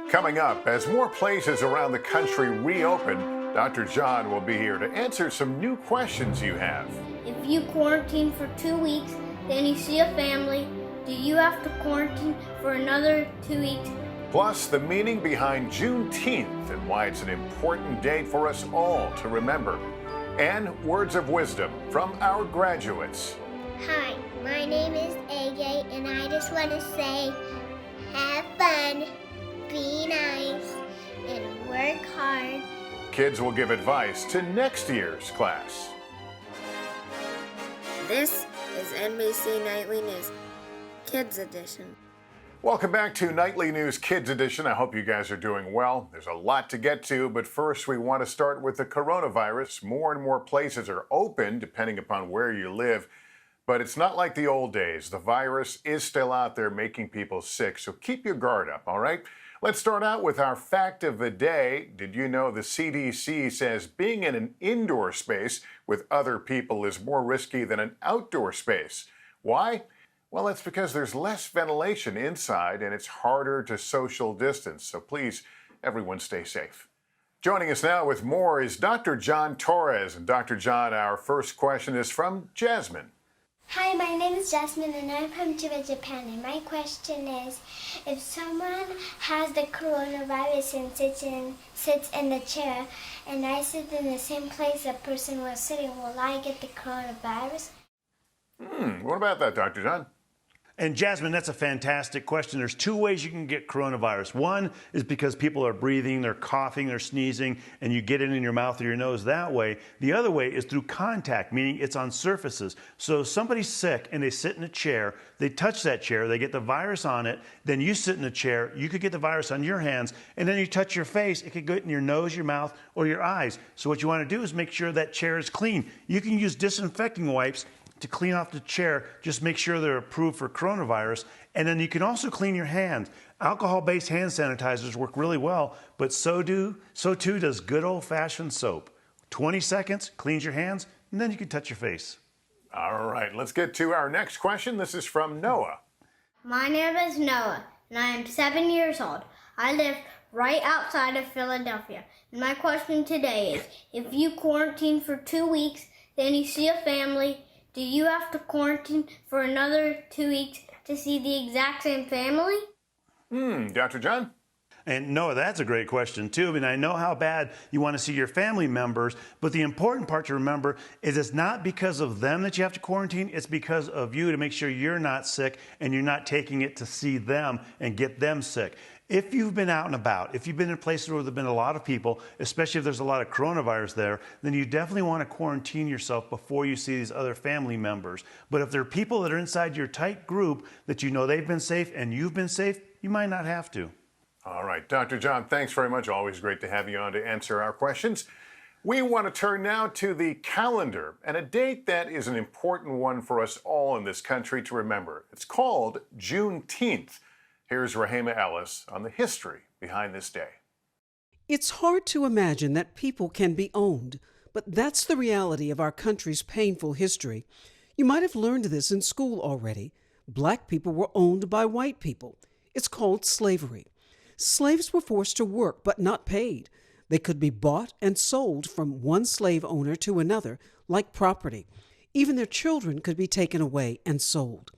Coming up, as more places around the country reopen, Dr. John will be here to answer some new questions you have. If you quarantine for 2 weeks, then you see a family, do you have to quarantine for another 2 weeks? Plus, the meaning behind Juneteenth and why it's an important date for us all to remember. And words of wisdom from our graduates. Hi, my name is AJ, and I just want to say, have fun, be nice, and work hard. Kids will give advice to next year's class. This is NBC Nightly News, Kids Edition. Welcome back to Nightly News Kids Edition. I hope you guys are doing well. There's a lot to get to, but first we want to start with the coronavirus. More and more places are open, depending upon where you live. But it's not like the old days. The virus is still out there making people sick, so keep your guard up, all right? Let's start out with our fact of the day. Did you know the CDC says being in an indoor space with other people is more risky than an outdoor space? Why? Well, it's because there's less ventilation inside and it's harder to social distance. So please, everyone stay safe. Joining us now with more is Dr. John Torres. And Dr. John, our first question is from Jasmine. Hi, my name is Jasmine, and I'm from Chiba, Japan. And my question is, if someone has the coronavirus and sits in the chair, and I sit in the same place the person was sitting, will I get the coronavirus? What about that, Dr. John? And Jasmine, that's a fantastic question. There's two ways you can get coronavirus. One is because people are breathing, they're coughing, they're sneezing, and you get it in your mouth or your nose that way. The other way is through contact, meaning it's on surfaces. So if somebody's sick and they sit in a chair, they touch that chair, they get the virus on it, then you sit in a chair, you could get the virus on your hands, and then you touch your face, it could go in your nose, your mouth, or your eyes. So what you want to do is make sure that chair is clean. You can use disinfecting wipes to clean off the chair. Just make sure they're approved for coronavirus. And then you can also clean your hands. Alcohol-based hand sanitizers work really well, but so too does good old-fashioned soap. 20 seconds, cleans your hands, and then you can touch your face. All right, let's get to our next question. This is from Noah. My name is Noah, and I am 7 years old. I live right outside of Philadelphia. And my question today is, if you quarantine for 2 weeks, then you see a family, do you have to quarantine for another 2 weeks to see the exact same family? Dr. John? And Noah, that's a great question too. I mean, I know how bad you want to see your family members, but the important part to remember is it's not because of them that you have to quarantine, it's because of you to make sure you're not sick and you're not taking it to see them and get them sick. If you've been out and about, if you've been in places where there have been a lot of people, especially if there's a lot of coronavirus there, then you definitely want to quarantine yourself before you see these other family members. But if there are people that are inside your tight group that you know they've been safe and you've been safe, you might not have to. All right, Dr. John, thanks very much. Always great to have you on to answer our questions. We want to turn now to the calendar and a date that is an important one for us all in this country to remember. It's called Juneteenth. Here's Rehema Ellis on the history behind this day. It's hard to imagine that people can be owned, but that's the reality of our country's painful history. You might have learned this in school already. Black people were owned by white people. It's called slavery. Slaves were forced to work, but not paid. They could be bought and sold from one slave owner to another, like property. Even their children could be taken away and sold.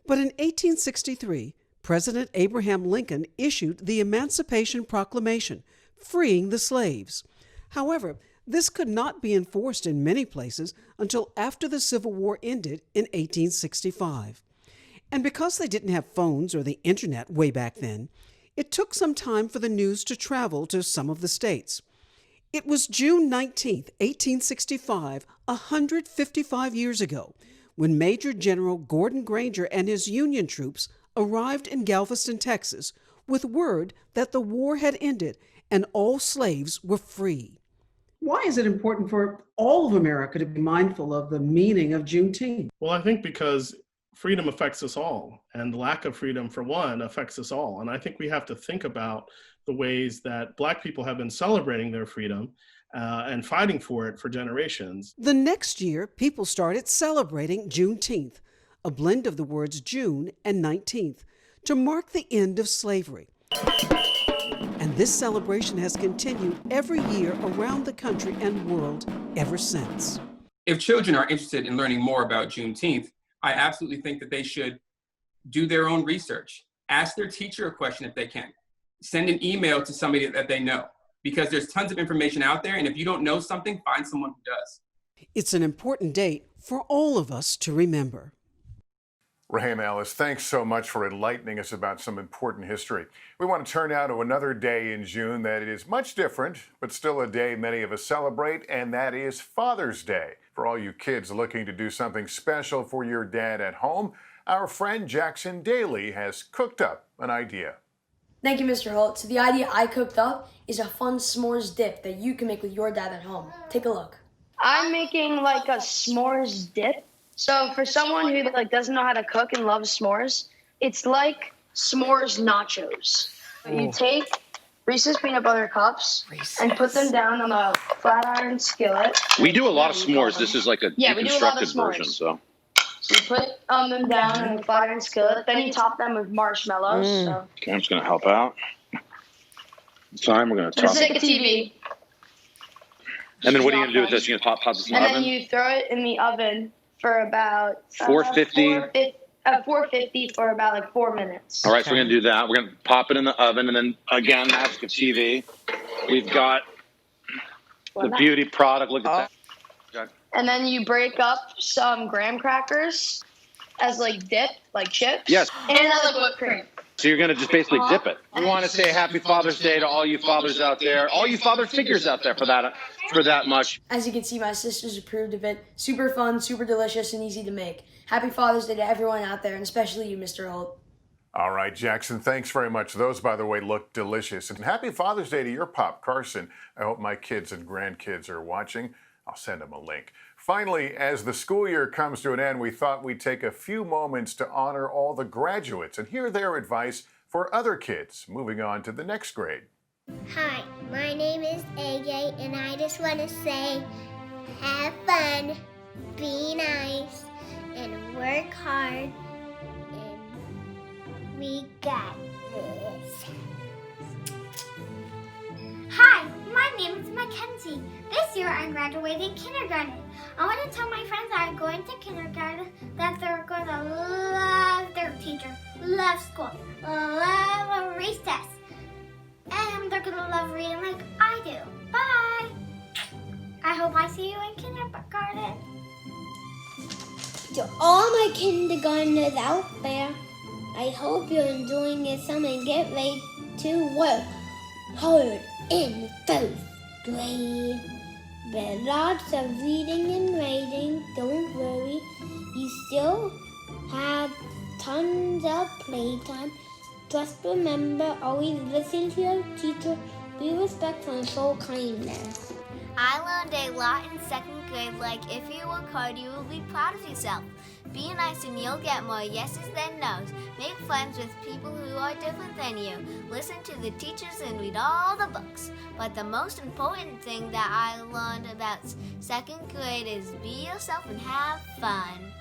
But in 1863, President Abraham Lincoln issued the Emancipation Proclamation, freeing the slaves. However, this could not be enforced in many places until after the Civil War ended in 1865. And because they didn't have phones or the internet way back then, it took some time for the news to travel to some of the states. It was June 19, 1865, 155 years ago, when Major General Gordon Granger and his Union troops arrived in Galveston, Texas, with word that the war had ended and all slaves were free. Why is it important for all of America to be mindful of the meaning of Juneteenth? Well, I think because freedom affects us all, and the lack of freedom, for one, affects us all. And I think we have to think about the ways that Black people have been celebrating their freedom and fighting for it for generations. The next year, people started celebrating Juneteenth, a blend of the words June and 19th, to mark the end of slavery. And this celebration has continued every year around the country and world ever since. If children are interested in learning more about Juneteenth, I absolutely think that they should do their own research. Ask their teacher a question if they can. Send an email to somebody that they know, because there's tons of information out there, and if you don't know something, find someone who does. It's an important date for all of us to remember. Rehema Ellis, thanks so much for enlightening us about some important history. We want to turn now to another day in June that is much different, but still a day many of us celebrate, and that is Father's Day. For all you kids looking to do something special for your dad at home, our friend Jackson Daly has cooked up an idea. Thank you, Mr. Holt. So the idea I cooked up is a fun s'mores dip that you can make with your dad at home. Take a look. I'm making like a s'mores dip. So for someone who doesn't know how to cook and loves s'mores, it's like s'mores nachos. You take Reese's peanut butter cups and put them down on a flat iron skillet. We do a lot of s'mores. This is like a deconstructed version, so. So you put them down in a flat iron skillet. Then you top them with marshmallows. So. Okay, I'm just gonna help out. This time we're gonna top. Just like a TV. And then what are you gonna do with this? You're gonna pop this in the oven? And then you throw it in the oven for about 450. 450 for about 4 minutes. All right, so we're gonna do that. We're gonna pop it in the oven, and then again, that's the TV. We've got the beauty product. Look at that. And then you break up some graham crackers as dip, like chips. Yes. And another whipped cream. So you're gonna just basically dip it. We want to say Happy Father's Day to all you fathers out there, all you father figures out there for that much. As you can see, my sisters approved of it. Super fun, super delicious, and easy to make. Happy Father's Day to everyone out there, and especially you, Mr. Holt. All right, Jackson, thanks very much. Those, by the way, look delicious. And happy Father's Day to your pop, Carson. I hope my kids and grandkids are watching. I'll send them a link. Finally, as the school year comes to an end, we thought we'd take a few moments to honor all the graduates and hear their advice for other kids moving on to the next grade. Hi, my name is AJ, and I just want to say, have fun, be nice, and work hard, and we got this. Hi, my name is Mackenzie. This year I graduated kindergarten. I want to tell my friends that are going to kindergarten that they're going to love their teacher, love school, love recess, and they're going to love reading like I do. Bye! I hope I see you in kindergarten. To all my kindergartners out there, I hope you're enjoying your summer and get ready to work hard in first grade. But lots of reading and writing, don't worry. You still have tons of playtime. Just remember, always listen to your teacher, be respectful and show kindness. I learned a lot in second grade, like if you work hard, you will be proud of yourself. Be nice and you'll get more yeses than nos. Make friends with people who are different than you. Listen to the teachers and read all the books. But the most important thing that I learned about second grade is be yourself and have fun.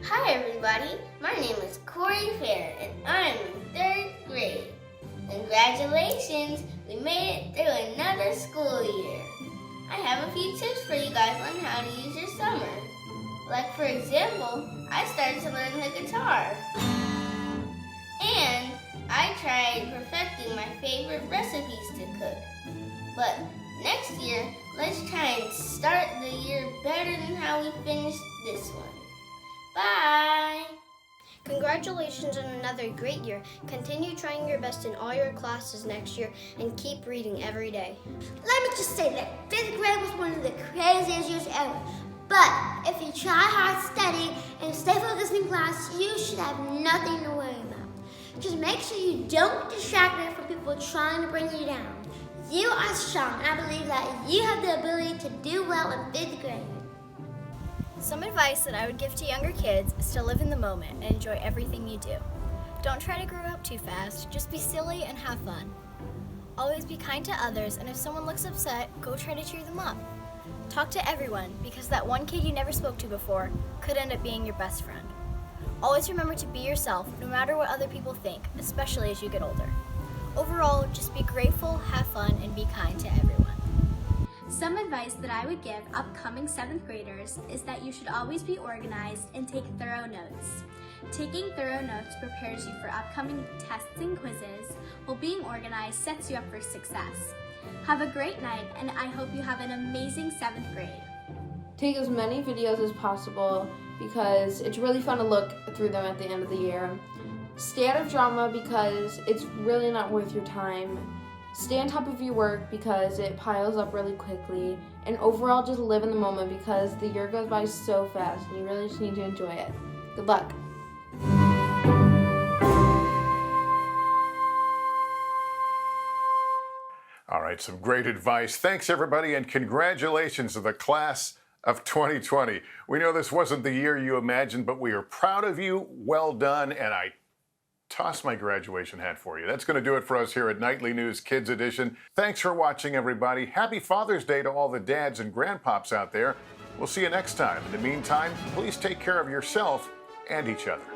Hi everybody, my name is Corey Fair and I'm in 3rd grade. Congratulations, we made it through another school year. I have a few tips for you guys on how to use your summer. Like for example, I started to learn the guitar. And I tried perfecting my favorite recipes to cook. But next year, let's try and start the year better than how we finished this one. Bye! Congratulations on another great year. Continue trying your best in all your classes next year and keep reading every day. Let me just say that 5th grade was one of the craziest years ever. But if you try hard, study, and stay focused in class, you should have nothing to worry about. Just make sure you don't get distracted from people trying to bring you down. You are strong, and I believe that you have the ability to do well in 5th grade. Some advice that I would give to younger kids is to live in the moment and enjoy everything you do. Don't try to grow up too fast, just be silly and have fun. Always be kind to others, and if someone looks upset, go try to cheer them up. Talk to everyone, because that one kid you never spoke to before could end up being your best friend. Always remember to be yourself, no matter what other people think, especially as you get older. Overall, just be grateful, have fun, and be kind to everyone. Some advice that I would give upcoming 7th graders is that you should always be organized and take thorough notes. Taking thorough notes prepares you for upcoming tests and quizzes, while being organized sets you up for success. Have a great night, and I hope you have an amazing 7th grade. Take as many videos as possible because it's really fun to look through them at the end of the year. Stay out of drama because it's really not worth your time. Stay on top of your work because it piles up really quickly. And overall, just live in the moment because the year goes by so fast and you really just need to enjoy it. Good luck. All right, some great advice. Thanks, everybody, and congratulations to the class of 2020. We know this wasn't the year you imagined, but we are proud of you. Well done, and I toss my graduation hat for you. That's going to do it for us here at Nightly News Kids Edition. Thanks for watching, everybody. Happy Father's Day to all the dads and grandpops out there. We'll see you next time. In the meantime, please take care of yourself and each other.